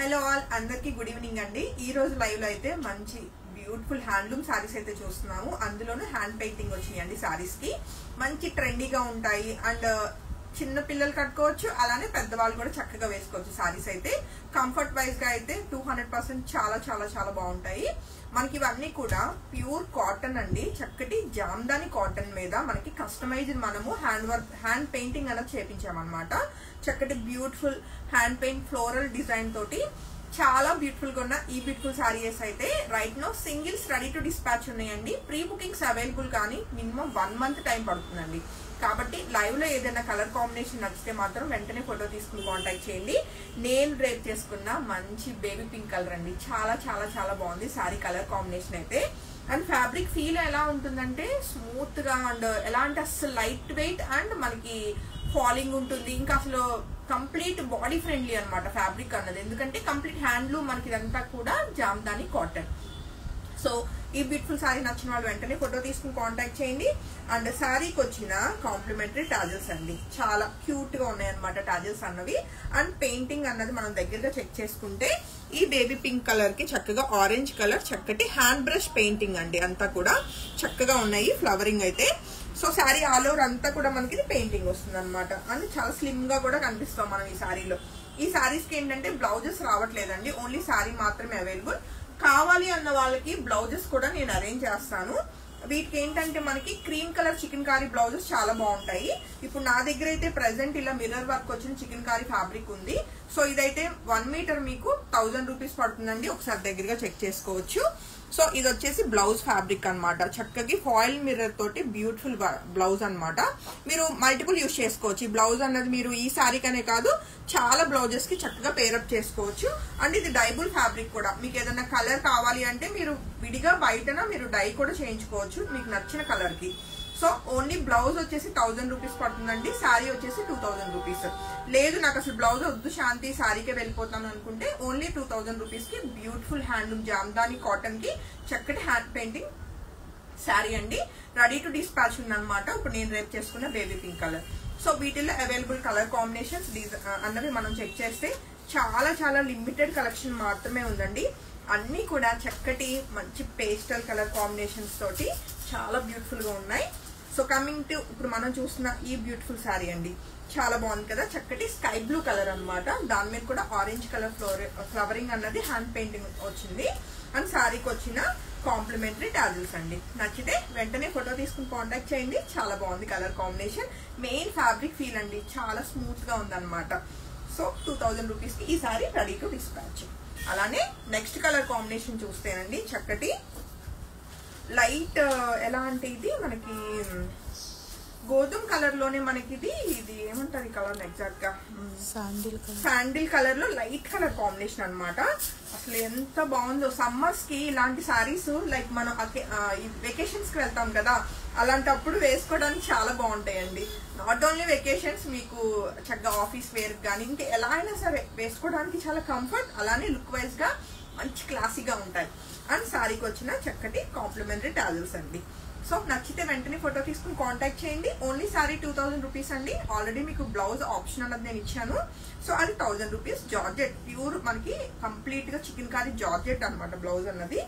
Hello all అందరికి good evening అండి. ఈ రోజు లైవ్ లో అయితే మంచి బ్యూటిఫుల్ హ్యాండ్లూమ్ సారీస్ అయితే చూస్తున్నాము. అందులోనూ హ్యాండ్ పెయింటింగ్ వచ్చినాయండి. సారీస్ కి మంచి ట్రెండీగా ఉంటాయి అండ్ చిన్న పిల్లలు కట్టుకోవచ్చు, అలానే పెద్దవాళ్ళు కూడా చక్కగా వేసుకోవచ్చు. సారీస్ అయితే కంఫర్ట్ వైజ్ గా అయితే 200% చాలా చాలా చాలా బాగుంటాయి. మనకి ఇవన్నీ కూడా ప్యూర్ కాటన్ అండి. చక్కటి జామ్దాని కాటన్ మీద మనకి కస్టమైజ్డ్ మనము హ్యాండ్ పెయింటింగ్ అనేది చేపించామన్నమాట. చక్కటి beautiful hand paint floral design తోటి చాలా బ్యూటిఫుల్ గా ఉన్న ఈ బ్యూటిఫుల్ సారీస్ అయితే right now singles ready to dispatch ఉన్నాయండి. ప్రీ బుకింగ్స్ అవైలబుల్ కానీ మినిమం 1 month టైం పడుతుందండి. కాబట్టి లైవ్ లో ఏదైనా కలర్ కాంబినేషన్ నచ్చితే మాత్రం వెంటనే ఫోటో తీసుకుని కాంటాక్ట్ చేయండి. నేను రేప్ చేసుకున్న మంచి బేబీ పింక్ కలర్ అండి. చాలా చాలా చాలా బాగుంది సారీ కలర్ కాంబినేషన్ అయితే. అండ్ ఫ్యాబ్రిక్ ఫీల్ ఎలా ఉంటుందంటే స్మూత్ గా అండ్ ఎలా అంటే అసలు లైట్ వెయిట్ అండ్ మనకి ఫాలింగ్ ఉంటుంది. ఇంకా అసలు కంప్లీట్ బాడీ ఫ్రెండ్లీ అనమాట ఫ్యాబ్రిక్ అన్నది. ఎందుకంటే కంప్లీట్ హ్యాండ్లూమ్ మనకి ఇదంతా కూడా జామ్దాని కాటన్. సో ఈ బ్యూటిఫుల్ సారీ నచ్చిన వాళ్ళు వెంటనే ఫోటో తీసుకుని కాంటాక్ట్ చేయండి. అండ్ సారీకి వచ్చిన కాంప్లిమెంటరీ టాజిల్స్ అండి. చాలా క్యూట్ గా ఉన్నాయన్నమాట టాజిల్స్ అన్నవి. అండ్ పెయింటింగ్ అన్నది మనం దగ్గరగా చెక్ చేసుకుంటే ఈ బేబీ పింక్ కలర్ కి చక్కగా ఆరెంజ్ కలర్ చక్కటి హ్యాండ్ బ్రష్ పెయింటింగ్ అండి. అంతా కూడా చక్కగా ఉన్నాయి ఫ్లవరింగ్ అయితే. సో శారీ ఆల్ ఓవర్ అంతా కూడా మనకి పెయింటింగ్ వస్తుంది అనమాట. అండ్ చాలా స్లిమ్ గా కూడా కనిపిస్తాం మనం ఈ శారీలో. ఈ శారీస్ కి ఏంటంటే బ్లౌజెస్ రావట్లేదండి, ఓన్లీ శారీ మాత్రమే అవైలబుల్. కావాలి అన్న వాళ్ళకి బ్లౌజెస్ కూడా నేను అరేంజ్ చేస్తాను. వీటికి ఏంటంటే మనకి cream colour chikankari blouses చాలా బాగుంటాయి. ఇప్పుడు నా దగ్గర అయితే ప్రెసెంట్ ఇలా మిర్రర్ వర్క్ వచ్చిన చికెన్ కారీ ఫ్యాబ్రిక్ ఉంది. సో ఇదైతే 1 మీటర్ మీకు 1000 రూపీస్ పడుతుందండి. ఒకసారి దగ్గరగా చెక్ చేసుకోవచ్చు. సో ఇది వచ్చేసి బ్లౌజ్ ఫ్యాబ్రిక్ అనమాట. చక్కగా ఫాయిల్ మిర్రర్ తోటి బ్యూటిఫుల్ బ్లౌజ్ అనమాట. మీరు మల్టిపుల్ యూజ్ చేసుకోవచ్చు. ఈ బ్లౌజ్ అన్నది మీరు ఈ శారీకనే కాదు చాలా బ్లౌజెస్ కి చక్కగా పేరప్ చేసుకోవచ్చు. అండ్ ఇది డైబుల్ ఫ్యాబ్రిక్ కూడా. మీకు ఏదైనా కలర్ కావాలి అంటే మీరు విడిగా బయటన మీరు డై కూడా చేయించుకోవచ్చు మీకు నచ్చిన కలర్ కి. సో ఓన్లీ బ్లౌజ్ వచ్చేసి 1000 రూపీస్ పడుతుందండి. శారీ వచ్చేసి 2000 రూపీస్. లేదు నాకు అసలు బ్లౌజ్ వద్దు శాంతి శారీకే వెళ్ళిపోతాను అనుకుంటే ఓన్లీ 2000 రూపీస్ కి బ్యూటిఫుల్ హ్యాండ్లూమ్ జామ్దాని కాటన్ కి చక్కటి హ్యాండ్ పెయింటింగ్ శారీ అండి. రెడీ టు డిస్పాచ్ ఉందన్నమాట. ఇప్పుడు నేను రేపు చేసుకున్న బేబీ పింక్ కలర్. సో వీటిల్లో అవైలబుల్ కలర్ కాంబినేషన్స్ అన్నవి మనం చెక్ చేస్తే చాలా చాలా లిమిటెడ్ కలెక్షన్ మాత్రమే ఉందండి. అన్ని కూడా చక్కటి మంచి పేస్టల్ కలర్ కాంబినేషన్స్ తోటి చాలా బ్యూటిఫుల్ గా ఉన్నాయి. సో కమింగ్ టు ఇప్పుడు మనం చూస్తున్న ఈ బ్యూటిఫుల్ శారీ అండి. చాలా బాగుంది కదా, చక్కటి స్కై బ్లూ కలర్ అనమాట. దాని మీద కూడా ఆరెంజ్ కలర్ ఫ్లవరింగ్ అన్నది హ్యాండ్ పెయింటింగ్ వచ్చింది. అండ్ శారీకి వచ్చిన కాంప్లిమెంటరీ టాజిల్స్ అండి. నచ్చితే వెంటనే ఫోటో తీసుకుని కాంటాక్ట్ చేయండి. చాలా బాగుంది colour combination. Main fabric feel అండి చాలా స్మూత్ గా ఉందన్నమాట. సో 2000 రూపీస్ కి ఈ సారీ రెడీ టు డిస్పాచ్. అలానే నెక్స్ట్ కలర్ కాంబినేషన్ చూస్తేనండి చక్కటి లైట్ ఎలా అంటే ఇది మనకి గోధుమ కలర్ లోనే మనకి ఇది ఏమంటారు ఈ కలర్ ఎగ్జాక్ట్ గా శాండిల్ కలర్ లో లైట్ కలర్ కాంబినేషన్ అనమాట. అసలు ఎంత బాగుందో. సమ్మర్స్ కి ఇలాంటి సారీస్ లైక్ మనం వెకేషన్స్ కి వెళ్తాం కదా, అలాంటప్పుడు వేసుకోవడానికి చాలా బాగుంటాయండి. నాట్ ఓన్లీ వెకేషన్స్, మీకు చక్కగా ఆఫీస్ వేర్ కానీ ఇంకా ఎలా అయినా సరే వేసుకోవడానికి చాలా కంఫర్ట్, అలానే లుక్ వైజ్ గా మంచి క్లాసీగా ఉంటాయి. అండ్ సారీకి వచ్చిన చక్కటి కాంప్లిమెంటరీ టాజిల్స్ అండి. సో నచ్చితే వెంటనే ఫోటో తీసుకుని కాంటాక్ట్ చేయండి. ఓన్లీ సారీ 2000 రూపీస్ అండి. ఆల్రెడీ మీకు బ్లౌజ్ ఆప్షన్ అన్నది నేను ఇచ్చాను. సో అది 1000 రూపీస్. జార్జెట్ ప్యూర్ మనకి కంప్లీట్ గా చికెన్ కారీ జార్జెట్ అనమాట బ్లౌజ్ అన్నది.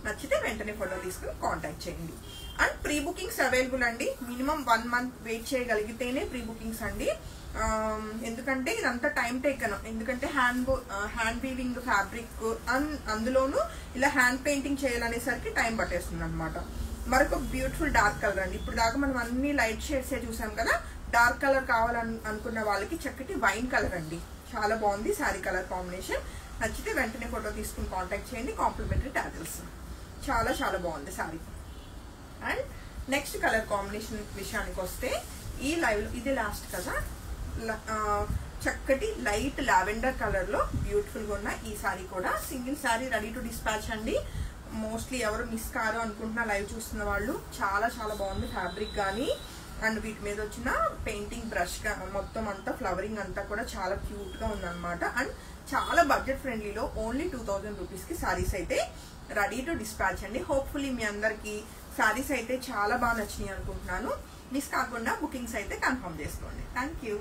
నచ్చితే వెంటనే ఫోటో తీసుకుని కాంటాక్ట్ చేయండి. అండ్ ప్రీ బుకింగ్స్ అవైలబుల్ అండి. మినిమం 1 month వెయిట్ చేయగలిగితేనే ప్రీ బుకింగ్స్ అండి. ఎందుకంటే ఇదంతా టైం టేకన్. ఎందుకంటే హ్యాండ్ వీవింగ్ ఫ్యాబ్రిక్ అందులోనూ ఇలా హ్యాండ్ పెయింటింగ్ చేయాలనేసరికి టైం పట్టేస్తుంది అనమాట. మరొక బ్యూటిఫుల్ డార్క్ కలర్ అండి. ఇప్పుడు దాకా మనం అన్ని లైట్ షేడ్స్ చూసాం కదా. డార్క్ కలర్ కావాలని అనుకున్న వాళ్ళకి చక్కటి వైన్ కలర్ అండి. చాలా బాగుంది శారీ కలర్ కాంబినేషన్. నచ్చితే వెంటనే ఫోటో తీసుకుని కాంటాక్ట్ చేయండి. కాంప్లిమెంటరీ టాజిల్స్ చాలా చాలా బాగుంది sari. And next colour combination విషయానికి వస్తే ఈ లైవ్ లో ఇది లాస్ట్ కదా, చక్కటి లైట్ లావెండర్ కలర్ లో బ్యూటిఫుల్ గా ఉన్న ఈ సారీ కూడా single sorry ready to dispatch అండి. మోస్ట్లీ ఎవరు మిస్ కారు అనుకుంటున్నా లైవ్ చూస్తున్న వాళ్ళు. చాలా చాలా బాగుంది ఫ్యాబ్రిక్ కానీ. అండ్ వీటి మీద వచ్చిన పెయింటింగ్ బ్రష్ మొత్తం అంతా ఫ్లవరింగ్ అంతా కూడా చాలా క్యూట్ గా ఉందన్నమాట. అండ్ చాలా బడ్జెట్ ఫ్రెండ్లీలో ఓన్లీ 2000 రూపీస్ కి సారీస్ అయితే రెడీ టు డిస్పాచ్ అండి. హోప్ఫుల్లీ మీ అందరికి సారీస్ అయితే చాలా బాగా నచ్చినాయి అనుకుంటున్నాను. మిస్ కాకుండా బుకింగ్స్ అయితే కన్ఫర్మ్ చేసుకోండి. Thank you.